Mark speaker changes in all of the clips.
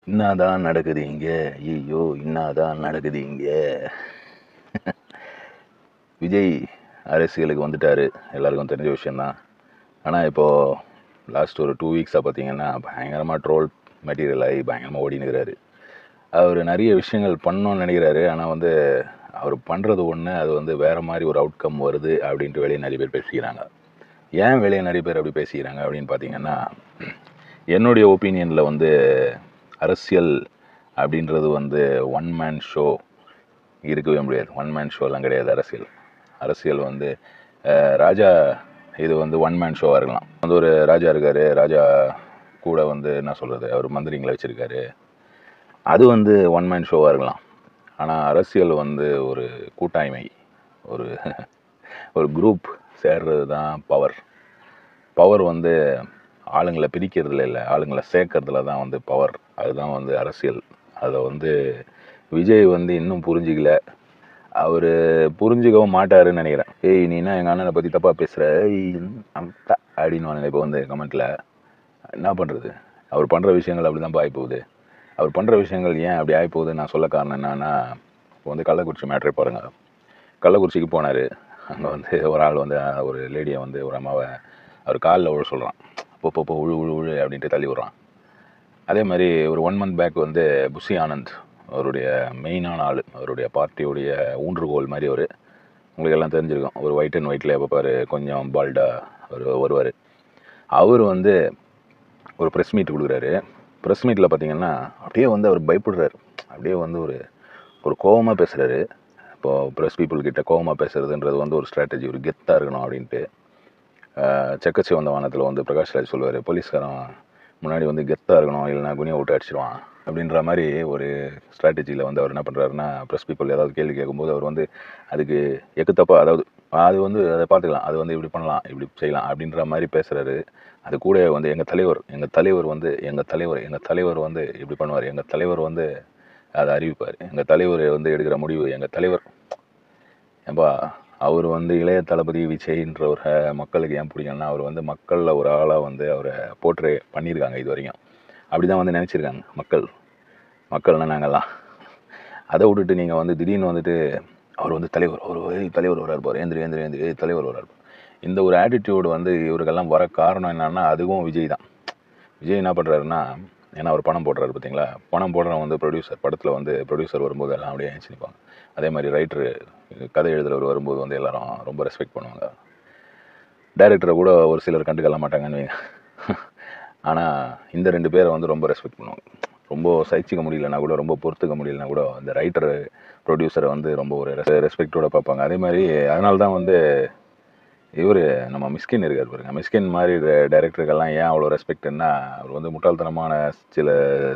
Speaker 1: என்னதான் நடக்குது இங்கே? ஐயோ! என்னதான் நடக்குது இங்கே? விஜய் அரசியலுக்கு வந்துட்டாரு. எல்லாருக்கும் தெரிஞ்ச விஷயம் தான். ஆனால் இப்போது லாஸ்ட் ஒரு 2 வீக்ஸாக பார்த்தீங்கன்னா பயங்கரமாக ட்ரோல் மெட்டீரியல் ஆகி பயங்கரமாக ஓடினுக்கிறாரு. அவர் நிறைய விஷயங்கள் பண்ணணும்னு நினைக்கிறாரு. ஆனால் வந்து அவர் பண்ணுறது ஒன்று, அது வந்து வேறு மாதிரி ஒரு அவுட்கம் வருது அப்படின்ட்டு வெளியே நிறைய பேர் பேசிக்கிறாங்க. ஏன் வெளியே நிறைய பேர் அப்படி பேசிக்கிறாங்க அப்படின்னு பார்த்தீங்கன்னா, என்னுடைய ஒப்பீனியனில் வந்து அரசியல் அப்படின்றது வந்து ஒன் மேன் ஷோ இருக்கவே முடியாது. ஒன் மேன் ஷோலாம் கிடையாது அரசியல். அரசியல் வந்து ராஜா இது வந்து ஒன் மேன் ஷோவாக இருக்கலாம். வந்து ஒரு ராஜா இருக்கார், ராஜா கூட வந்து என்ன சொல்கிறது, அவர் மந்திரிங்களை வச்சுருக்காரு, அது வந்து ஒன் மேன் ஷோவாக இருக்கலாம். ஆனால் அரசியல் வந்து ஒரு கூட்டாய்மை, ஒரு ஒரு குரூப் சேர்றது தான் பவர். பவர் வந்து ஆளுங்களை பிரிக்கிறதுல இல்லை, ஆளுங்களை சேர்க்கறதுல தான் வந்து பவர். அதுதான் வந்து அரசியல். அதை வந்து விஜய் வந்து இன்னும் புரிஞ்சிக்கல. அவர் புரிஞ்சுக்கவும் மாட்டாருன்னு நினைக்கிறேன். ஏய் நீனா எங்கள் அண்ணனை பற்றி தப்பாக பேசுகிற அப்படின்னு இப்போ வந்து கமெண்ட்டில் என்ன பண்ணுறது? அவர் பண்ணுற விஷயங்கள் அப்படி தான் ஆகிப்போகுது. அவர் பண்ணுற விஷயங்கள் ஏன் அப்படி ஆகிப்போகுதுன்னு நான் சொல்ல காரணம் என்னன்னா, இப்போ வந்து கள்ளக்குறிச்சி மேட்ரே பாருங்கள். கள்ளக்குறிச்சிக்கு போனார். அங்கே வந்து ஒரு ஆள் வந்து ஒரு லேடியை வந்து ஒரு அம்மாவை அவர் காலில் விழ சொல்கிறான். போ உழு உழு உழு அப்படின்ட்டு தள்ளி விட்றான். அதே மாதிரி ஒரு 1 மந்த் பேக் வந்து புஷி ஆனந்த், அவருடைய மெயினான ஆள், அவருடைய பார்ட்டியுடைய ஊன்றுகோல் மாதிரி அவர், உங்களுக்கு எல்லாம் தெரிஞ்சிருக்கும். ஒரு ஒயிட் அண்ட் ஒயிட்டில் பார்ப்பார், கொஞ்சம் பால்டாக அவர் வருவார். அவர் வந்து ஒரு ப்ரெஸ் மீட் கொடுக்குறாரு. ப்ரெஸ் மீட்டில் பார்த்தீங்கன்னா அப்படியே வந்து அவர் பயப்படுறாரு. அப்படியே வந்து ஒரு கோபமாக பேசுகிறாரு. இப்போது ப்ரெஸ் பீப்புள்கிட்ட கோபமாக பேசுகிறதுன்றது வந்து ஒரு ஸ்ட்ராட்டஜி, ஒரு கெத்தாக இருக்கணும் அப்படின்ட்டு. செக்கச்சி வந்த வானத்தில் வந்து பிரகாஷ்ராஜ் சொல்லுவார், போலீஸ்காரன் முன்னாடி வந்து கெத்தாக இருக்கணும், இல்லைனா குனியை விட்டு அடிச்சிடுவான் அப்படின்ற மாதிரி ஒரு ஸ்ட்ராட்டஜியில் வந்து அவர் என்ன பண்ணுறாருன்னா, ப்ரெஸ் பீப்புள் ஏதாவது கேள்வி கேட்கும்போது அவர் வந்து அதுக்கு எக்குத்தப்பாக, அதாவது அது வந்து அதை பார்த்துக்கலாம், அது வந்து இப்படி பண்ணலாம், இப்படி செய்யலாம் அப்படின்ற மாதிரி பேசுகிறாரு. அது கூட வந்து எங்கள் தலைவர் வந்து இப்படி பண்ணுவார், எங்கள் தலைவர் வந்து அதை அறிவிப்பார், எங்கள் தலைவர் வந்து எடுக்கிற முடிவு எங்கள் தலைவர். ஏன்பா அவர் வந்து இளைய தளபதி விஜய்ன்றவர மக்களுக்கு ஏன் பிடிக்கும்னா, அவர் வந்து மக்களில் ஒரு ஆளாக வந்து அவரை போர்ட்ரே பண்ணியிருக்காங்க இது வரைக்கும். அப்படி தான் வந்து நினச்சிருக்காங்க மக்கள்னா நாங்கள்லாம். அதை விட்டுட்டு நீங்கள் வந்து திடீர்னு வந்துட்டு அவர் வந்து தலைவர் வரார் பார், ஏந்திரி தலைவர் வரார். இந்த ஒரு ஆட்டிடியூடு வந்து இவருக்கெல்லாம் வர காரணம் என்னன்னா, அதுவும் விஜய் தான். விஜய் என்ன பண்ணுறாருன்னா, ஏன்னா அவர் பணம் போடுறாரு பார்த்தீங்களா, பணம் போடுறவங்க வந்து ப்ரொடியூசர், படத்தில் வந்து ப்ரொடியூசர் வரும்போது எல்லாம் அப்படியே எழுச்சி நிற்பாங்க. அதே மாதிரி ரைட்டரு, கதை எழுதுகிறவர் வரும்போது வந்து எல்லாரும் ரொம்ப ரெஸ்பெக்ட் பண்ணுவாங்க. டைரக்டரை கூட ஒரு சிலர் கண்டுக்கல மாட்டாங்கன்னு வைங்க. ஆனால் இந்த 2 பேரை வந்து ரொம்ப ரெஸ்பெக்ட் பண்ணுவாங்க. ரொம்ப சகிச்சிக்க முடியலன்னா கூட, ரொம்ப பொறுத்துக்க முடியலன்னா கூட இந்த ரைட்டரு, ப்ரொடியூசரை வந்து ரொம்ப ஒரு ரெஸ்பெக்டோடு பார்ப்பாங்க. அதே மாதிரி அதனால தான் வந்து இவர் நம்ம மிஸ்கின் இருக்கார் பாருங்க, மிஸ்கின் மாதிரி டைரக்டருக்கெல்லாம் ஏன் அவ்வளோ ரெஸ்பெக்ட்னா, அவர் வந்து முட்டாள்தனமான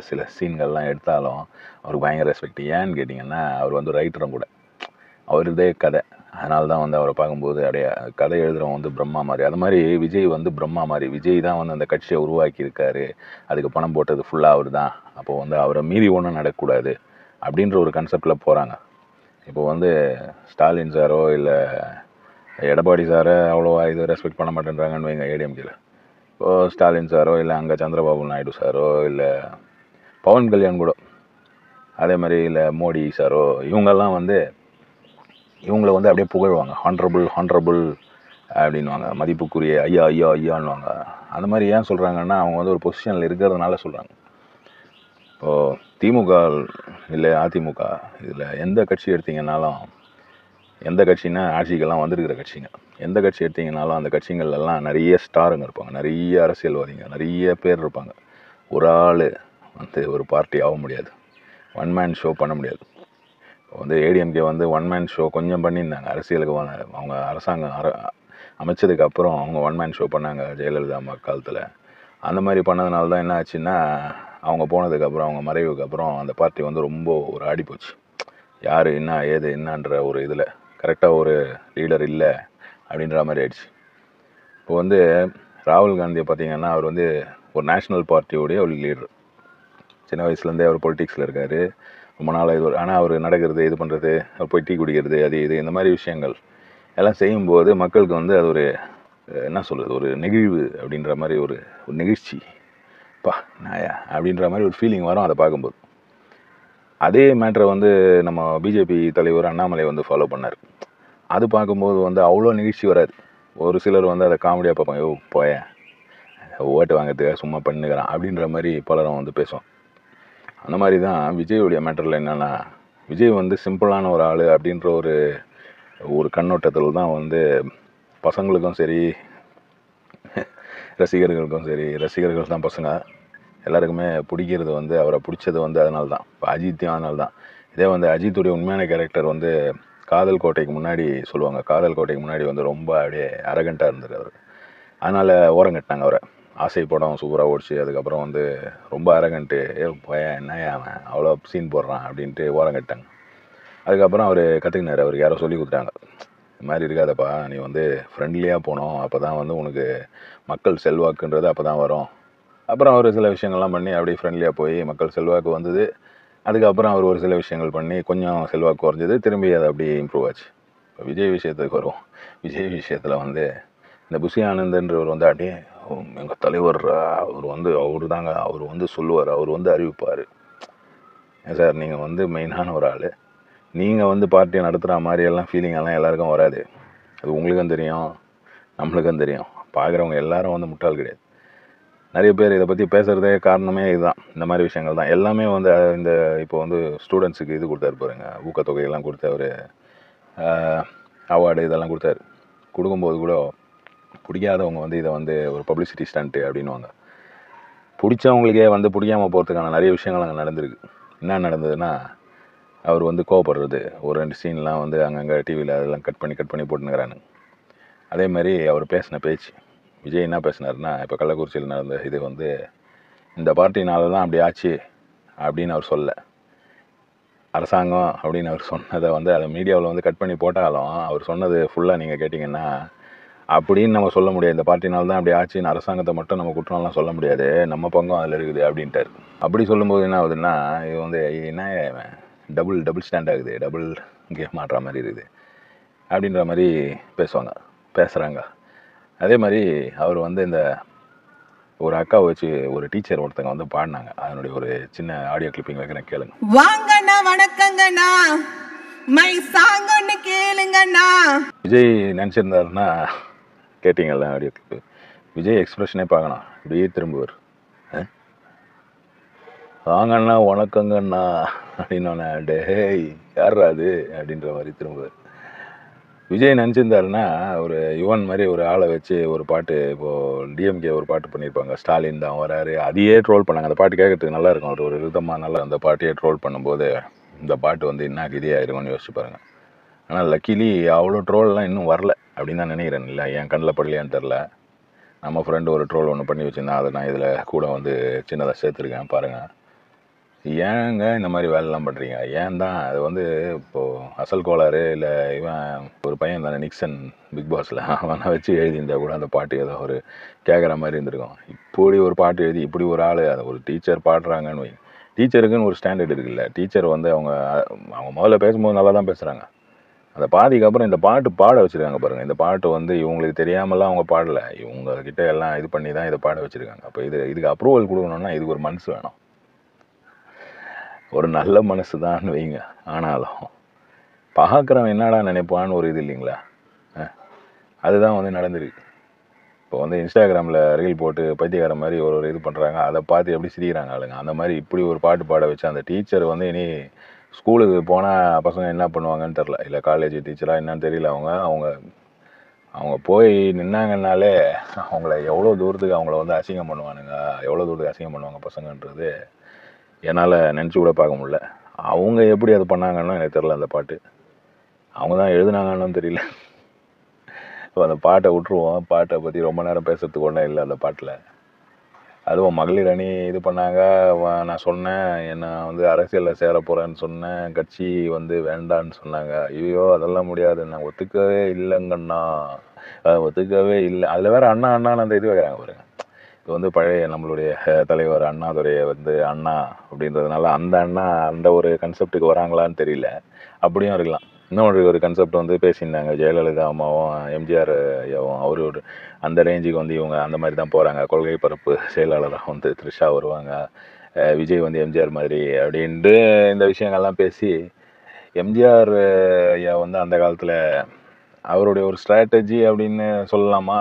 Speaker 1: சில சீன்கள்லாம் எடுத்தாலும் அவருக்கு பயங்கர ரெஸ்பெக்ட். ஏன்னு கேட்டிங்கன்னா, அவர் வந்து ரைட்டரும் கூட, அவருதே கதை. அதனால தான் வந்து அவரை பார்க்கும்போது அப்படியே கதை எழுதுகிறவங்க வந்து பிரம்மா மாதிரி. அது மாதிரி விஜய் வந்து பிரம்மா மாதிரி. விஜய் தான் வந்து அந்த கட்சியை உருவாக்கியிருக்காரு, அதுக்கு பணம் போட்டது ஃபுல்லாக அவர் தான். அப்போது வந்து அவரை மீறி ஒன்றும் நடக்கக்கூடாது அப்படின்ற ஒரு கான்செப்டில் போகிறாங்க. இப்போ வந்து ஸ்டாலின் சாரோ இல்லை எடப்பாடி சாரை அவ்வளோவா இது ரெஸ்பெக்ட் பண்ண மாட்டேன்றாங்கன்னு வைங்க ஏடிஎம்கேல. இப்போது ஸ்டாலின் சாரோ இல்லை அங்கே சந்திரபாபு நாயுடு சாரோ இல்லை பவன் கல்யாண் கூட, அதே மாதிரி இல்லை மோடி சாரோ, இவங்கெல்லாம் வந்து இவங்கள வந்து அப்படியே புகழ்வாங்க. ஹான்ரபுள் அப்படின்வாங்க, மதிப்புக்குரிய ஐயான்னுவாங்க. அந்த மாதிரி ஏன் சொல்கிறாங்கன்னா, அவங்க வந்து ஒரு பொசிஷனில் இருக்கிறதுனால சொல்கிறாங்க. இப்போது திமுக இல்லை அதிமுக, இதில் எந்த கட்சி எடுத்திங்கனாலும், எந்த கட்சின்னா ஆட்சிக்கெல்லாம் வந்திருக்கிற கட்சிங்க, எந்த கட்சி எடுத்திங்கனாலும் அந்த கட்சிகள்லாம் நிறைய ஸ்டாருங்க இருப்பாங்க, நிறைய அரசியல்வாதிங்க, நிறைய பேர் இருப்பாங்க. ஒரு ஆள் வந்து ஒரு பார்ட்டி ஆக முடியாது, ஒன் மேன் ஷோ பண்ண முடியாது. வந்து ஏடிஎம்கே வந்து ஒன் மேன் ஷோ கொஞ்சம் பண்ணியிருந்தாங்க அரசியலுக்கு. அவங்க அரசாங்கம் அமைச்சதுக்கு அப்புறம் அவங்க ஒன் மேன் ஷோ பண்ணாங்க ஜெயலலிதா அம்மா காலத்தில். அந்த மாதிரி பண்ணதுனால தான் என்ன ஆச்சுன்னா, அவங்க போனதுக்கப்புறம், அவங்க மறைவுக்கு அப்புறம் அந்த பார்ட்டி வந்து ரொம்ப ஒரு ஆடி போச்சு. யார் என்ன ஏது என்னன்ற ஒரு இதில் கரெக்டாக ஒரு லீடர் இல்லை அப்படின்ற மாதிரி ஆயிடுச்சு. இப்போ வந்து ராகுல் காந்தியை பார்த்திங்கன்னா, அவர் வந்து ஒரு நேஷ்னல் பார்ட்டியோடைய ஒரு லீடர். சின்ன வயசுலேருந்தே அவர் பொலிட்டிக்ஸில் இருக்கார், ரொம்ப நாளாக இது. ஆனால் அவர் நடக்கிறது, இது பண்ணுறது, போய் டீ குடிக்கிறது, அது இது இந்த மாதிரி விஷயங்கள் எல்லாம் செய்யும்போது மக்களுக்கு வந்து அது ஒரு என்ன சொல்கிறது, ஒரு நெகிழ்வு அப்படின்ற மாதிரி ஒரு நெகிழ்ச்சி. பா நாயா அப்படின்ற மாதிரி ஒரு ஃபீலிங் வரும் அதை பார்க்கும்போது. அதே மேட்டரை வந்து நம்ம பிஜேபி தலைவர் அண்ணாமலை வந்து ஃபாலோ பண்ணார். அது பார்க்கும்போது வந்து அவ்வளோ நிகழ்ச்சி வராது. ஒரு சிலர் வந்து அதை காமெடியாக பார்ப்பாங்க, யோ போயேன் ஓட்டு வாங்கிறதுக்காக சும்மா பண்ணுகிறான் அப்படின்ற மாதிரி பலரும் வந்து பேசுவோம். அந்த மாதிரி தான் விஜயோடைய மேட்டரில் என்னென்னா, விஜய் வந்து சிம்பிளான ஒரு ஆள் அப்படின்ற ஒரு ஒரு கண்ணோட்டத்தில் தான் வந்து பசங்களுக்கும் சரி ரசிகர்களுக்கும் சரி, ரசிகர்கள் தான் பசங்க எல்லாருக்குமே பிடிக்கிறது வந்து அவரை பிடிச்சது வந்து அதனால தான். இப்போ அஜித்தையும் அதனால தான். இதே வந்து அஜித்துடைய உண்மையான கேரக்டர் வந்து காதல் கோட்டைக்கு முன்னாடி சொல்லுவாங்க, காதல் கோட்டைக்கு முன்னாடி வந்து ரொம்ப அப்படியே அரகண்ட்டாக இருந்தார் அவர். அதனால் ஓரங்கட்டினாங்க அவரை. ஆசை படம் சூப்பராக ஓடிச்சு. அதுக்கப்புறம் வந்து ரொம்ப அரகண்ட்டு, பையன் என்னையா அவன் அவ்வளோ சீன் போடுறான் அப்படின்ட்டு ஓரங்கட்டாங்க. அதுக்கப்புறம் அவர் கற்றுக்கினார். அவருக்கு யாரோ சொல்லி கொடுத்தாங்க, இது மாதிரி இருக்காதப்பா, நீ வந்து ஃப்ரெண்ட்லியாக போனோம், அப்போ தான் வந்து உனக்கு மக்கள் செல்வாக்குன்றது அப்போ தான் வரும். அப்புறம் அவர் சில விஷயங்கள்லாம் பண்ணி அப்படியே ஃப்ரெண்ட்லியாக போய் மக்கள் செல்வாக்கு வந்தது. அதுக்கப்புறம் அவர் ஒரு சில விஷயங்கள் பண்ணி கொஞ்சம் செல்வாக்கு குறைஞ்சது, திரும்பி அது அப்படியே இம்ப்ரூவ் ஆச்சு. இப்போ விஜய் விஷயத்துக்கு வருவோம். விஜய் விஷயத்தில் வந்து இந்த புஷி ஆனந்தன்றவர் வந்து அப்படியே எங்கள் தலைவர், அவர் வந்து அவர் தாங்க, அவர் வந்து சொல்லுவார், அவர் வந்து அறிவிப்பார். ஏன் சார், நீங்கள் வந்து மெயினான ஒரு ஆள், நீங்கள் வந்து பார்ட்டியை நடத்துகிற மாதிரியெல்லாம் ஃபீலிங்கெல்லாம் எல்லாருக்கும் வராது. அது உங்களுக்கும் தெரியும், நம்மளுக்கும் தெரியும். பார்க்குறவங்க எல்லாரும் வந்து முட்டாள் கிடையாது. நிறைய பேர் இதை பற்றி பேசுகிறதே காரணமே இதுதான், இந்த மாதிரி விஷயங்கள் தான். எல்லாமே வந்து இந்த இப்போ வந்து ஸ்டூடெண்ட்ஸுக்கு இது கொடுத்தாரு பாருங்க, ஊக்கத்தொகையெல்லாம் கொடுத்து அவர் அவார்டு இதெல்லாம் கொடுத்தாரு. கொடுக்கும்போது கூட பிடிக்காதவங்க வந்து இதை வந்து ஒரு பப்ளிசிட்டி ஸ்டண்ட்டு அப்படின்வாங்க. பிடிச்சவங்களுக்கே வந்து பிடிக்காமல் போகிறதுக்கான நிறைய விஷயங்கள் அங்கே நடந்திருக்கு. என்ன நடந்ததுன்னா, அவர் வந்து கோவப்படுறது, ஒரு 2 சீன்லாம் வந்து அங்கங்கே டிவியில் அதெல்லாம் கட் பண்ணி போட்டுனுங்கிறானு. அதே மாதிரி அவர் பேசின பேச்சு, விஜய் என்ன பேசினார்னா, இப்போ கள்ளக்குறிச்சியில் நடந்த இது வந்து இந்த பார்ட்டினால தான் அப்படி ஆச்சு அப்படின்னு அவர் சொல்ல. அரசாங்கம் அப்படின்னு அவர் சொன்னதை வந்து அதை மீடியாவில் வந்து கட் பண்ணி போட்டாலும் அவர் சொன்னது ஃபுல்லாக நீங்கள் கேட்டிங்கன்னா, அப்படின்னு நம்ம சொல்ல முடியாது. இந்த பார்ட்டினால தான் அப்படி ஆச்சுன்னு அரசாங்கத்தை மட்டும் நம்ம குற்றம்லாம் சொல்ல முடியாது, நம்ம பங்கம் அதில் இருக்குது அப்படின்ட்டார். அப்படி சொல்லும்போது என்ன ஆகுதுன்னா, இது வந்து என்ன டபுள் ஸ்டாண்ட் ஆகுது, டபுள் கேம் ஆடுற மாதிரி இருக்குது அப்படின்ற மாதிரி பேசுகிறாங்க. அதே மாதிரி அவர் வந்து இந்த ஒரு அக்காவை வச்சு ஒரு டீச்சர் ஒருத்தங்க வந்து பாடினாங்க. அதனுடைய ஒரு சின்ன ஆடியோ கிளிப்பிங் வைக்கிறேன், கேளுங்க.
Speaker 2: வாங்கண்ணா வணக்கங்கண்ணா, மை சாங்கன்னு கேளுங்கண்ணா.
Speaker 1: விஜய் நினச்சிருந்தாருன்னா கேட்டிங்கல்ல ஆடியோ கிளிப்பு, விஜய் எக்ஸ்பிரஷனே பார்க்கணும், இப்படியே திரும்புவார். வாங்கண்ணா வணக்கங்கண்ணா அப்படின்னோடனே டேய் யார்ரா அது அப்படின்ற மாதிரி திரும்புவார். விஜய் நினச்சிருந்தாருன்னா ஒரு யுவன் மாதிரி ஒரு ஆளை வச்சு ஒரு பாட்டு, இப்போது டிஎம்கே ஒரு பாட்டு பண்ணியிருப்பாங்க, ஸ்டாலின் தான் வராரு, அதையே ட்ரோல் பண்ணாங்க. அந்த பாட்டு கேட்கறதுக்கு நல்லா இருக்கும், ஒரு விதமாக நல்லா. அந்த பாட்டையே ட்ரோல் பண்ணும்போது இந்த பாட்டு வந்து என்ன கிதியாயிருக்கும்னு யோசிச்சு பாருங்க. ஆனால் லக்கிலி அவ்வளோ ட்ரோல்லாம் இன்னும் வரல அப்படின்னு தான் நினைக்கிறேன். இல்லை என் கண்ணில் படலையான்னு தெரில. நம்ம ஃப்ரெண்டு ஒரு ட்ரோல் ஒன்று பண்ணி வச்சுருந்தேன், அதை நான் இதில் கூட வந்து சின்னதாக சேர்த்துருக்கேன் பாருங்கள். ஏங்க இந்த மாதிரி வேலைலாம் பண்ணுறீங்க? ஏன் தான் அது வந்து இப்போது அசல் கோளாறு இல்லை இவன் ஒரு பையன் தானே நிக்சன் பிக் பாஸில், அவனை வச்சு எழுதியிருந்தா கூட அந்த பாட்டு ஏதோ ஒரு கேட்குற மாதிரி இருந்திருக்கும். இப்படி ஒரு பாட்டு எழுதி இப்படி ஒரு ஆள், அதை ஒரு டீச்சர் பாடுறாங்கன்னு வை. டீச்சருக்குன்னு ஒரு ஸ்டாண்டர்ட் இருக்குல்ல. டீச்சர் வந்து அவங்க முதல்ல பேசும்போது நல்லா தான் பேசுகிறாங்க. அந்த பாதிக்கு அப்புறம் இந்த பாட்டு பாட வச்சுருக்காங்க பாருங்கள். இந்த பாட்டு வந்து இவங்களுக்கு தெரியாமலாம் அவங்க பாடலை, இவங்கக்கிட்ட எல்லாம் இது பண்ணி தான் இதை பாட வச்சுருக்காங்க. அப்போ இதுக்கு அப்ரூவல் கொடுக்கணுன்னா இதுக்கு ஒரு மனசு வேணும், ஒரு நல்ல மனசு தான் வைங்க. ஆனாலும் பார்க்குறவன் என்னடா நினைப்பான்னு ஒரு இது இல்லைங்களா, அதுதான் வந்து நடந்திருக்கு. இப்போ வந்து இன்ஸ்டாகிராமில் ரீல் போட்டு பைத்தியக்கார மாதிரி ஒரு இது பண்ணுறாங்க, அதை பார்த்து எப்படி சிரிக்கிறாங்க ஆளுங்க. அந்த மாதிரி இப்படி ஒரு பாட்டு பாட வச்சு அந்த டீச்சர் வந்து இனி ஸ்கூலுக்கு போனால் பசங்க என்ன பண்ணுவாங்கன்னு தெரில, இல்லை காலேஜ் டீச்சராக என்னன்னு தெரியல. அவங்க போய் நின்னாங்கன்னாலே அவங்கள எவ்வளோ தூரத்துக்கு அவங்கள வந்து அசிங்கம் பண்ணுவானுங்க, எவ்வளோ தூரத்துக்கு அசிங்கம் பண்ணுவாங்க பசங்கன்றது என்னால் நினச்சி கூட பார்க்க முடியல. அவங்க எப்படி அது பண்ணாங்கன்னு எனக்கு தெரில. அந்த பாட்டு அவங்க தான் எழுதுனாங்கன்னு தெரியல. ஸோ அந்த பாட்டை விட்டுருவோம். பாட்டை பற்றி ரொம்ப நேரம் பேசுறதுக்கு ஒன்றும் இல்லை அந்த பாட்டில். அதுவும் மகளிர் அணி இது பண்ணாங்க. நான் சொன்னேன், என்ன வந்து அரசியலில் சேர போகிறேன்னு சொன்னேன், கட்சி வந்து வேண்டான்னு சொன்னாங்க. ஐயோ அதெல்லாம் முடியாது, நான் ஒத்துக்கவே இல்லைங்கண்ணா, ஒத்துக்கவே இல்லை. அதில் வேறு அண்ணா அந்த இது வைக்கிறாங்க பாருங்க. இது வந்து பழைய நம்மளுடைய தலைவர் அண்ணாதுரையை வந்து அண்ணா அப்படின்றதுனால அந்த அண்ணா அந்த ஒரு கன்செப்டுக்கு வராங்களான்னு தெரியல. அப்படியும் இருக்கலாம். இன்னொரு ஒரு கன்செப்ட் வந்து பேசியிருந்தாங்க. ஜெயலலிதா அம்மாவும் எம்ஜிஆர் ஐயாவும் ஒரு அந்த ரேஞ்சுக்கு வந்து இவங்க அந்த மாதிரி தான் போகிறாங்க. கொள்கை பரப்பு செயலாளராக வந்து த்ரிஷா வருவாங்க, விஜய் வந்து எம்ஜிஆர் மாதிரி அப்படின்ட்டு இந்த விஷயங்கள்லாம் பேசி எம்ஜிஆர் ஐயா வந்து அந்த காலத்தில் அவருடைய ஒரு ஸ்ட்ராட்டஜி அப்படின்னு சொல்லலாமா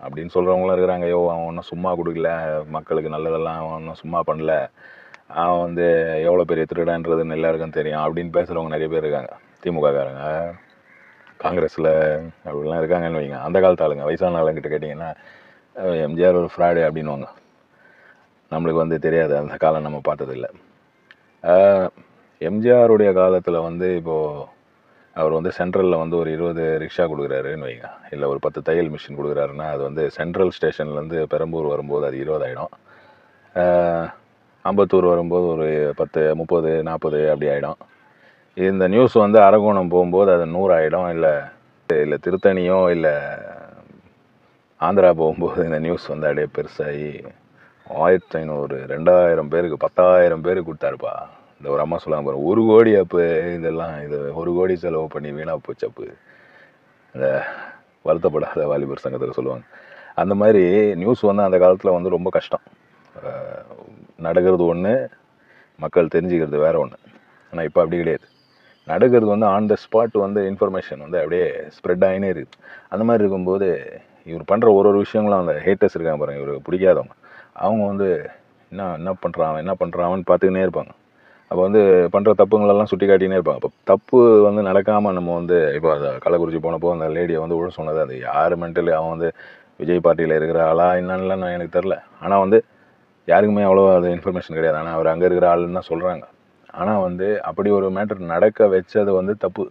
Speaker 1: அப்படின்னு சொல்கிறவங்களும் இருக்கிறாங்க. ஐயோ அவன் ஒன்றும் சும்மா கொடுக்கல, மக்களுக்கு நல்லதெல்லாம் அவன் ஒன்றும் சும்மா பண்ணல, அவன் வந்து எவ்வளோ பெரிய திருடன்றதுன்னு எல்லாருக்கும் தெரியும் அப்படின்னு பேசுகிறவங்க நிறைய பேர் இருக்காங்க. திமுககாரங்க, காங்கிரஸில் அப்படிலாம் இருக்காங்கன்னு வைங்க. அந்த காலத்து ஆளுங்க, வயசான ஆளுங்கிட்ட கேட்டிங்கன்னா எம்ஜிஆர் ஒரு ஃப்ராடு அப்படின்வாங்க. நம்மளுக்கு வந்து தெரியாது, அந்த காலம் நம்ம பார்த்ததில்லை. எம்ஜிஆருடைய காலத்தில் வந்து இப்போது அவர் வந்து சென்ட்ரலில் வந்து ஒரு 20 ரிக்ஷா கொடுக்குறாருன்னு வைங்க, இல்லை ஒரு 10 தையல் மிஷின் கொடுக்குறாருன்னா அது வந்து சென்ட்ரல் ஸ்டேஷன்லேருந்து பெரம்பூர் வரும்போது அது 20 ஆகிடும். அம்பத்தூர் வரும்போது ஒரு 10, 30, 40 அப்படி ஆகிடும். இந்த நியூஸ் வந்து அரக்கோணம் போகும்போது அது 100 ஆகிடும். இல்லை திருத்தணியோ இல்லை ஆந்திரா போகும்போது இந்த நியூஸ் வந்து அப்படியே பெருசாகி 1500, 2000 பேருக்கு, 10,000 பேருக்கு கொடுத்தாருப்பா. இந்த ஒரு அம்மா சொல்லாமல் பாரு, 1 கோடி அப்பு, இதெல்லாம் இது 1 கோடி செலவு பண்ணி வீணாக போச்சு அப்பு, இந்த வருத்தப்படாத வாலிபர் சங்கத்தில் சொல்லுவாங்க. அந்த மாதிரி நியூஸ் வந்து அந்த காலத்தில் வந்து ரொம்ப கஷ்டம். நடக்கிறது ஒன்று, மக்கள் தெரிஞ்சுக்கிறது வேறு ஒன்று. ஆனால் இப்போ அப்படி கிடையாது. நடக்கிறது வந்து ஆன் த ஸ்பாட் வந்து இன்ஃபர்மேஷன் வந்து அப்படியே ஸ்ப்ரெட் ஆகினே இருக்குது. அந்த மாதிரி இருக்கும்போது இவர் பண்ணுற ஒரு விஷயங்களும் அந்த ஹேட்டர்ஸ் இருக்காங்க பாருங்கள், இவருக்கு பிடிக்காதவங்க, அவங்க வந்து என்ன பண்ணுறான்னு பார்த்துக்கினே இருப்பாங்க. அப்போ வந்து பண்ணுற தப்புங்களெல்லாம் சுட்டி காட்டினே இருப்பாங்க. அப்போ தப்பு வந்து நடக்காமல் நம்ம வந்து இப்போ அதை கள்ளக்குறிச்சி போனப்போ அந்த லேடியை வந்து உழ சொன்னது அது யார் மென்டலி, அவன் வந்து விஜய் பார்ட்டியில் இருக்கிற ஆளா என்னன்னுலாம் நான் எனக்கு தெரில. ஆனால் வந்து யாருக்குமே அவ்வளோ அது இன்ஃபர்மேஷன் கிடையாது. ஆனால் அவர் அங்கே இருக்கிற ஆளுன்னு தான் சொல்கிறாங்க. ஆனால் வந்து அப்படி ஒரு மேட்டர் நடக்க வச்சது வந்து தப்பு.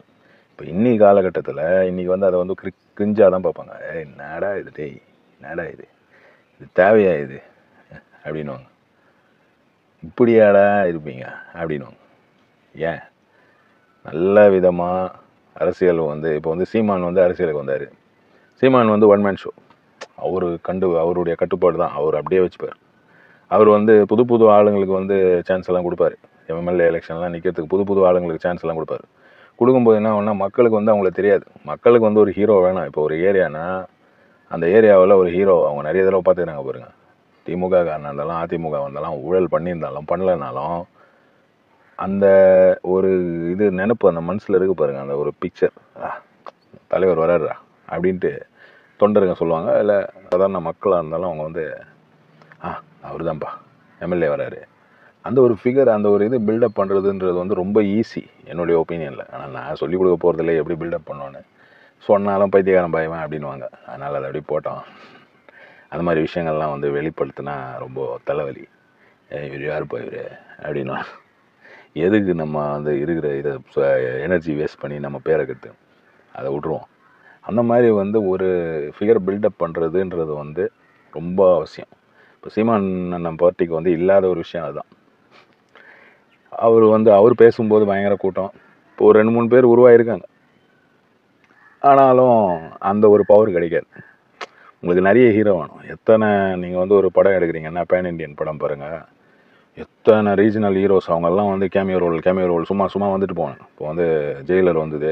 Speaker 1: இப்போ இன்னைக்கு காலகட்டத்தில் இன்றைக்கி வந்து அதை வந்து கிரிஞ்சாக தான் பார்ப்பாங்க. என்னடா இது, டேய் என்னடா இது தேவையா இது அப்படின்வாங்க. இப்படியாடா இருப்பீங்க அப்படின்வாங்க. ஏன் நல்ல விதமாக அரசியல் வந்து இப்போ வந்து சீமான் வந்து அரசியலுக்கு வந்தார். சீமான் வந்து ஒன் மேன் ஷோ, அவருடைய கட்டுப்பாடு தான், அவர் அப்படியே வச்சுப்பார். அவர் வந்து புது ஆளுங்களுக்கு வந்து சான்ஸ் எல்லாம் கொடுப்பாரு. எம்எல்ஏ எலெக்ஷன்லாம் நிற்கிறதுக்கு புது ஆளுங்களுக்கு சான்ஸ் எல்லாம் கொடுப்பாரு. கொடுக்கும்போது என்ன ஒன்றா, மக்களுக்கு வந்து அவங்களுக்கு தெரியாது. மக்களுக்கு வந்து ஒரு ஹீரோ வேணும். இப்போ ஒரு ஏரியானா அந்த ஏரியாவில் ஒரு ஹீரோ அவங்க நிறைய தடவை பார்த்துக்கிறாங்க பாருங்கள். திமுக காரனாக இருந்தாலும் அதிமுக வந்தாலும் ஊழல் பண்ணியிருந்தாலும் பண்ணலைனாலும் அந்த ஒரு இது நினைப்பு அந்த மனசில் இருக்கு பாருங்கள். அந்த ஒரு பிக்சர், தலைவர் வராருடா அப்படின்ட்டு தொண்டருங்க சொல்லுவாங்க. இல்லை சாதாரண மக்களாக இருந்தாலும் அவங்க வந்து அவர் தான்ப்பா எம்எல்ஏ வராரு, அந்த ஒரு ஃபிகர், அந்த ஒரு இது பில்டப் பண்ணுறதுன்றது வந்து ரொம்ப ஈஸி என்னுடைய ஒப்பீனியனில். ஆனால் நான் சொல்லிக் கொடுக்க போகிறதில்ல எப்படி பில்டப் பண்ணோன்னு. சொன்னாலும் பைத்தியக்காரன் பயமா அப்படின்வாங்க. அதனால் அதை அப்படி போட்டோம். அந்த மாதிரி விஷயங்கள்லாம் வந்து வெளிப்படுத்தினா ரொம்ப தலைவலி. இவர் யார் போயிரு அப்படின்னா எதுக்கு நம்ம வந்து இருக்கிற இதை எனர்ஜி வேஸ்ட் பண்ணி நம்ம பேரை கட்டு, அதை விட்ருவோம். அந்த மாதிரி வந்து ஒரு ஃபிகர் பில்டப் பண்ணுறதுன்றது வந்து ரொம்ப அவசியம். இப்போ சீமான் நம்ம பார்ட்டிக்கு வந்து இல்லாத ஒரு விஷயம் அதுதான். அவர் பேசும்போது பயங்கர கூட்டம். இப்போ ஒரு 2-3 பேர் உருவாயிருக்காங்க. ஆனாலும் அந்த ஒரு பவர் கிடைக்காது. உங்களுக்கு நிறைய ஹீரோ வேணும். நீங்கள் வந்து ஒரு படம் எடுக்கிறீங்கன்னா பேன் இண்டியன் படம் பாருங்கள், எத்தனை ரீஜனல் ஹீரோஸ் அவங்கெல்லாம் வந்து கேமியோ ரோல் சும்மா வந்துட்டு போனாங்க. இப்போ வந்து ஜெயிலர் வந்தது,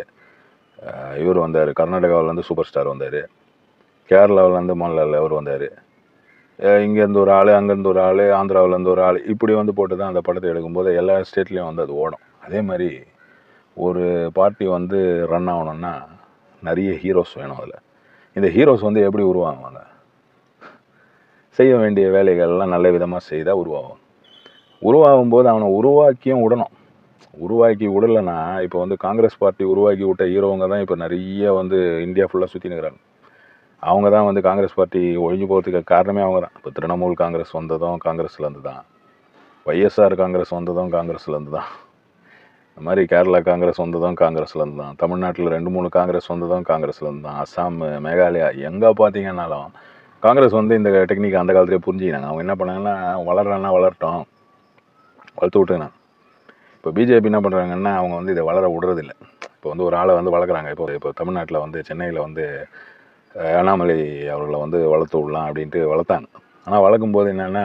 Speaker 1: இவர் வந்தார், கர்நாடகாவில் வந்து சூப்பர் ஸ்டார் வந்தார், கேரளாவில் வந்து மோகன்லால் அவர் வந்தார், இங்கேருந்து ஒரு ஆள், அங்கேருந்து ஒரு ஆள், ஆந்திராவிலேருந்து ஒரு ஆள், இப்படி வந்து போட்டு தான் அந்த படத்தை எடுக்கும்போது எல்லா ஸ்டேட்லேயும் வந்து அது ஓடும். அதே மாதிரி ஒரு பார்ட்டி வந்து ரன் ஆகணும்னா நிறைய ஹீரோஸ் வேணும். அதில் இந்த ஹீரோஸ் வந்து எப்படி உருவாகுவாங்க, செய்ய வேண்டிய வேலைகள்லாம் நல்ல விதமாக செய்தால் உருவாகும் போது அவனை உருவாக்கியும் விடணும். உருவாக்கி விடலைன்னா இப்போ வந்து காங்கிரஸ் பார்ட்டி உருவாக்கி விட்ட ஹீரோவங்க தான் இப்போ நிறைய வந்து இந்தியா ஃபுல்லாக சுற்றி நிற்கிறாங்க. அவங்க தான் வந்து காங்கிரஸ் பார்ட்டி ஒழிஞ்சு போகிறதுக்கு காரணமே அவங்க தான். இப்போ திரிணாமுல் காங்கிரஸ் வந்ததும் காங்கிரஸ்லேருந்து தான், ஒய்எஸ்ஆர் காங்கிரஸ் வந்ததும் காங்கிரஸ்லேருந்து தான், இந்த மாதிரி கேரளா காங்கிரஸ் வந்ததும் காங்கிரஸ்லேருந்து தான், தமிழ்நாட்டில் 2-3 காங்கிரஸ் வந்ததும் காங்கிரஸ்லேருந்து தான், அஸ்ஸாம், மேகாலயா எங்கே பார்த்தீங்கன்னாலும் காங்கிரஸ் வந்து இந்த டெக்னிக் அந்த காலத்திலே புரிஞ்சுக்கினாங்க. அவங்க என்ன பண்ணாங்கன்னா, வளர்றான்னா வளரட்டும், வளர்த்து விட்டுனாங்க. இப்போ பிஜேபி என்ன பண்ணுறாங்கன்னா, அவங்க வந்து இதை வளர விடுறதில்ல. இப்போ வந்து ஒரு ஆளை வந்து வளர்க்குறாங்க. இப்போ தமிழ்நாட்டில் வந்து சென்னையில் வந்து அண்ணாமலை அவர்களை வந்து வளர்த்து விடலாம் அப்படின்ட்டு வளர்த்தாங்க. ஆனால் வளர்க்கும்போது என்னென்னா,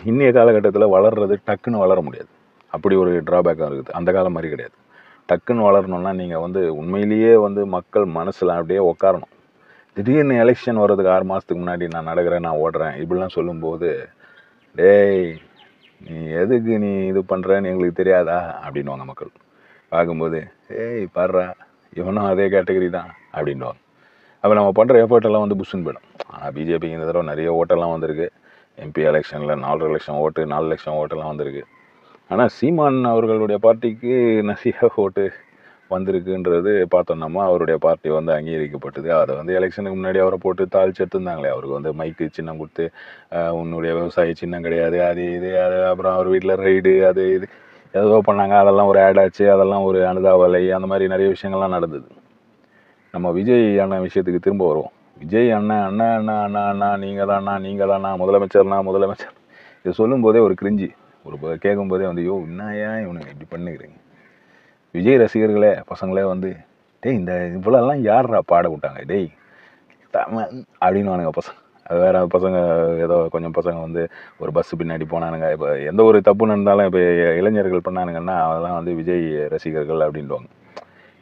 Speaker 1: இன்றைய காலகட்டத்தில் வளர்றது டக்குன்னு வளர முடியாது. அப்படி ஒரு ட்ராபேக்காக இருக்குது. அந்த காலம் மாதிரி கிடையாது. டக்குன்னு வளரணும்னா நீங்கள் வந்து உண்மையிலேயே வந்து மக்கள் மனசில் அப்படியே உட்காரணும். திடீர்னு எலெக்ஷன் வர்றதுக்கு 6 மாதத்துக்கு முன்னாடி நான் நடக்கிறேன், நான் ஓடுறேன் இப்படிலாம் சொல்லும்போது, டேய் நீ எதுக்கு நீ இது பண்ணுறன்னு எங்களுக்கு தெரியாதா அப்படின்வாங்க மக்கள். பார்க்கும்போது ஏய் பாடுறா இவனும் அதே கேட்டகரி தான் அப்படின்வாங்க. அப்போ நம்ம பண்ணுற எஃபர்ட்டெல்லாம் வந்து புஷ்ஷுன்னு போயிடும். ஆனால் பிஜேபிக்கு இந்த தடவை நிறைய ஓட்டெல்லாம் வந்திருக்கு. எம்பி எலெக்ஷனில் 4.5 லட்சம் ஓட்டு 4 லட்சம் ஓட்டெல்லாம் வந்திருக்கு. ஆனால் சீமான் அவர்களுடைய பார்ட்டிக்கு நிறைய ஓட்டு வந்திருக்குன்றது பார்த்தோம்னா அவருடைய பார்ட்டி வந்து அங்கீகரிக்கப்பட்டது. அதை வந்து எலெக்ஷனுக்கு முன்னாடி அவரை போட்டு தாழ்ச்சி எடுத்துருந்தாங்களே, அவருக்கு வந்து மைக்கு சின்னம் கொடுத்து உன்னுடைய விவசாய சின்னம் கிடையாது அது இது அது, அப்புறம் அவர் வீட்டில் ரைடு அது இது ஏதோ பண்ணாங்க. அதெல்லாம் ஒரு ஆட் ஆச்சு, அதெல்லாம் ஒரு அனுதாபலை, அந்த மாதிரி நிறைய விஷயங்கள்லாம் நடந்தது. நம்ம விஜய் அண்ணன் விஷயத்துக்கு திரும்ப வருவோம். விஜய் அண்ணன் அண்ணா அண்ணா அண்ணா அண்ணா நீங்கள் தானா நீங்கள் தானா முதலமைச்சர்னா முதலமைச்சர் இது சொல்லும்போதே ஒரு கிரிஞ்சி ஒரு கேட்கும்போதே வந்து யோ என்னையா இவனுங்க இப்படி பண்ணுகிறீங்க. விஜய் ரசிகர்களே பசங்களே வந்து டேய் இந்த இவ்வளோலாம் யார்ரா பாட விட்டாங்க டேய் அப்படின்னுவானுங்க பசங்க. அது வேறு பசங்க ஏதோ கொஞ்சம் பசங்க வந்து ஒரு பஸ்ஸு பின்னாடி போனானுங்க. இப்போ எந்த ஒரு தப்பு நடந்தாலும் இப்போ இளைஞர்கள் பண்ணானுங்கன்னா அதெல்லாம் வந்து விஜய் ரசிகர்கள் அப்படின்வாங்க.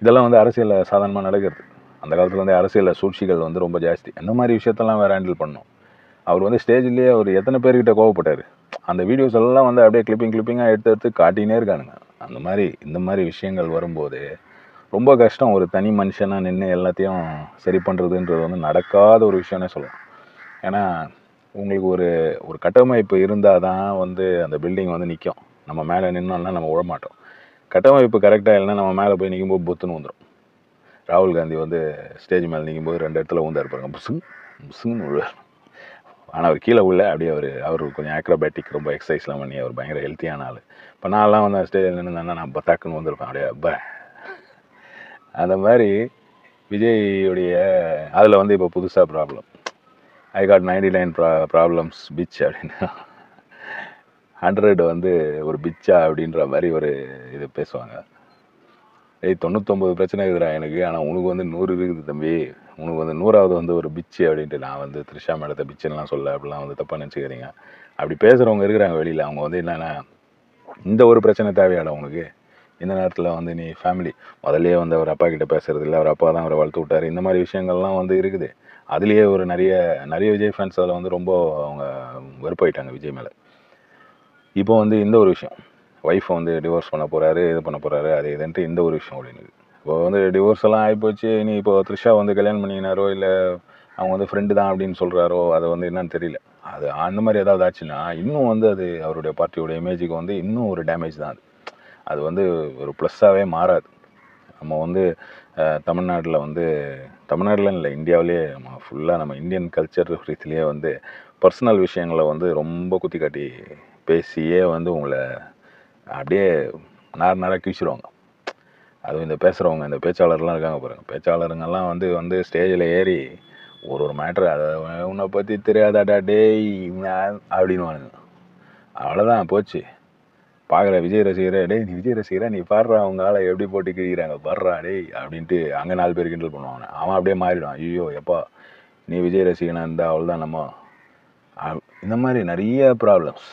Speaker 1: இதெல்லாம் வந்து அரசியலில் சாதாரணமாக நடக்கிறது. அந்த காலத்தில் வந்து அரசியலில் சூழ்ச்சிகள் வந்து ரொம்ப ஜாஸ்தி. அந்த மாதிரி விஷயத்தெல்லாம் வேறு ஹேண்டில் பண்ணணும். அவர் வந்து ஸ்டேஜ்லேயே அவர் எத்தனை பேர்கிட்ட கோவப்பட்டார். அந்த வீடியோஸ் எல்லாம் வந்து அப்படியே கிளிப்பிங்காக எடுத்து காட்டினே இருக்கானுங்க. அந்த மாதிரி இந்த மாதிரி விஷயங்கள் வரும்போது ரொம்ப கஷ்டம். ஒரு தனி மனுஷனாக நின்று எல்லாத்தையும் சரி பண்ணுறதுன்றது வந்து நடக்காத ஒரு விஷயம்னே சொல்லலாம். ஏன்னா உங்களுக்கு ஒரு கட்டமைப்பு இருந்தால் தான் வந்து அந்த பில்டிங் வந்து நிற்கும். நம்ம மேலே நின்னோம்னா நம்ம விழமாட்டோம். கட்டமைப்பு கரெக்டாக இல்லைன்னா நம்ம மேலே போய் நிற்கும்போது புத்துன்னு வந்துடும். ராகுல் காந்தி வந்து ஸ்டேஜ் மேலே நிற்கும்போது 2 இடத்துல ஊந்தார் பாருங்க, புசுன்னு விழுவார். ஆனால் அவர் கீழே உள்ள அப்படியே அவர் கொஞ்சம் ஆக்ரோபேட்டிக் ரொம்ப எக்ஸசைஸ்லாம் பண்ணி அவர் பயங்கர ஹெல்த்தியான ஆள். இப்போ நான்லாம் வந்து ஸ்டேஜில் நின்றுந்தேன்னா நான் பத்தாக்குன்னு வந்திருப்பேன் அப்படியே அப்பா. அந்த மாதிரி விஜய்யுடைய அதில் வந்து இப்போ புதுசாக problem I got 99 problems pitch அப்படின்னு 100 வந்து ஒரு பிச்சா அப்படின்ற மாதிரி ஒரு இது பேசுவாங்க. 99 பிரச்சனை இருக்குதுடா எனக்கு, ஆனால் உனக்கு வந்து 100 இருக்குது தம்பி, உனக்கு வந்து 100வது வந்து ஒரு பிச்சு அப்படின்ட்டு. நான் வந்து த்ரிஷா மேடத்தை பிச்சுலாம் சொல்ல அப்படிலாம் வந்து தப்பாக நினச்சிக்கிறீங்க. அப்படி பேசுகிறவங்க இருக்கிறாங்க வெளியில். அவங்க வந்து என்னென்னா இந்த ஒரு பிரச்சனை தேவையாடா உனக்கு, இந்த நேரத்தில் வந்து நீ ஃபேமிலி முதல்லையே வந்து அவர் அப்பா கிட்ட பேசுறது இல்லை, அவர் அப்பா தான் அவரை வளர்த்து விட்டார், இந்த மாதிரி விஷயங்கள்லாம் வந்து இருக்குது. அதுலேயே ஒரு நிறைய விஜய் ஃபேன்ஸ் அதில் வந்து ரொம்ப அவங்க வெறுப்பாயிட்டாங்க விஜய் மேலே. இப்போ வந்து இந்த ஒரு விஷயம் ஒய்ஃபை வந்து டிவோர்ஸ் பண்ண போகிறாரு, இது பண்ண போகிறாரு, அது இதுன்ட்டு இந்த ஒரு விஷயம் அப்படின்னு. இப்போ வந்து டிவோர்ஸ் எல்லாம் ஆகிப்போச்சு. இனி இப்போ த்ரிஷா வந்து கல்யாணம் பண்ணினாரோ இல்லை அவங்க வந்து ஃப்ரெண்டு தான் அப்படின்னு சொல்கிறாரோ அது வந்து என்னன்னு தெரியல. அது அந்த மாதிரி ஏதாவது ஆச்சுன்னா இன்னும் வந்து அது அவருடைய பார்ட்டியோட இமேஜுக்கு வந்து இன்னும் ஒரு டேமேஜ் தான். அது வந்து ஒரு ப்ளஸ்ஸாகவே மாறாது. நம்ம வந்து தமிழ்நாட்டில் வந்து தமிழ்நாட்டில் இல்லை இந்தியாவிலே நம்ம ஃபுல்லாக நம்ம இந்தியன் கல்ச்சர் ரீதியிலேயே வந்து பர்சனல் விஷயங்களை வந்து ரொம்ப குத்தி காட்டி பேசியே வந்து உங்களை அப்படியே நாராக்கி வச்சுருவாங்க. அதுவும் இந்த பேசுகிறவங்க இந்த பேச்சாளர்லாம் இருக்காங்க பாருங்கள், பேச்சாளருங்கெல்லாம் வந்து ஸ்டேஜில் ஏறி ஒரு மேட்ரு அதை உன்னை பற்றி தெரியாதாடா டேய் அப்படின்வானுங்க. அவ்வளோதான் போச்சு. பார்க்குற விஜய் ரசிகரே டேய் நீ விஜய் ரசிகரா நீ பாடுறா அவங்க ஆளை எப்படி போட்டு கிழிக்கிறாங்க பாடுறா டேய் அப்படின்ட்டு அங்கே 4 பேர் கிண்டல் பண்ணுவாங்க. அவன் அப்படியே மாறிடுவான். ஐயோ எப்பா நீ விஜய் ரசிகனாக இருந்தால் அவ்வளோதான் நம்ம. இந்த மாதிரி நிறைய ப்ராப்ளம்ஸ்.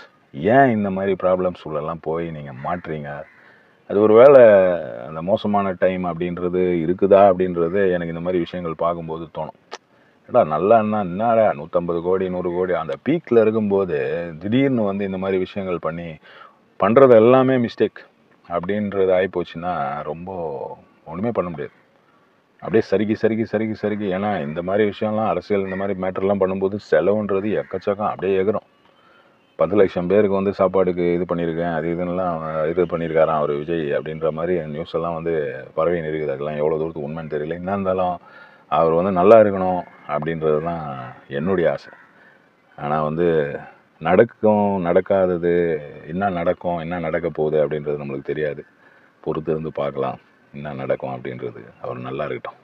Speaker 1: ஏன் இந்த மாதிரி ப்ராப்ளம்ஸ் உள்ளெல்லாம் போய் நீங்கள் மாட்டுறீங்க? அது ஒரு வேளை அந்த மோசமான டைம் அப்படின்றது இருக்குதா அப்படின்றது எனக்கு இந்த மாதிரி விஷயங்கள் பார்க்கும்போது தோணும். ஏடா நல்லா என்னடா 150 கோடி 100 கோடி அந்த பீக்கில் இருக்கும்போது திடீர்னு வந்து இந்த மாதிரி விஷயங்கள் பண்ணி பண்ணுறது எல்லாமே மிஸ்டேக் அப்படின்றது ஆகிப்போச்சுன்னா ரொம்ப ஒன்றுமே பண்ண முடியாது. அப்படியே சறுக்கி. ஏன்னா இந்த மாதிரி விஷயம்லாம் அரசியல் இந்த மாதிரி மேட்டர்லாம் பண்ணும்போது செலவுன்றது எக்கச்சக்கம் அப்படியே எகிறோம். 10 லட்சம் பேருக்கு வந்து சாப்பாடுக்கு இது பண்ணியிருக்கேன் அது இதுன்னெலாம் இது பண்ணியிருக்காராம் அவர் விஜய் அப்படின்ற மாதிரி நியூஸ் எல்லாம் வந்து பரவி இருக்குது. அதெல்லாம் எவ்வளோ தூரத்துக்கு உண்மைன்னு தெரியல. என்ன இருந்தாலும் அவர் வந்து நல்லா இருக்கணும் அப்படின்றது தான் என்னுடைய ஆசை. ஆனால் வந்து நடக்காதது என்ன நடக்கும் என்ன நடக்க போகுது அப்படின்றது நம்மளுக்கு தெரியாது. பொறுத்து இருந்து பார்க்கலாம் என்ன நடக்கும் அப்படின்றது. அவர் நல்லா இருக்கட்டும்.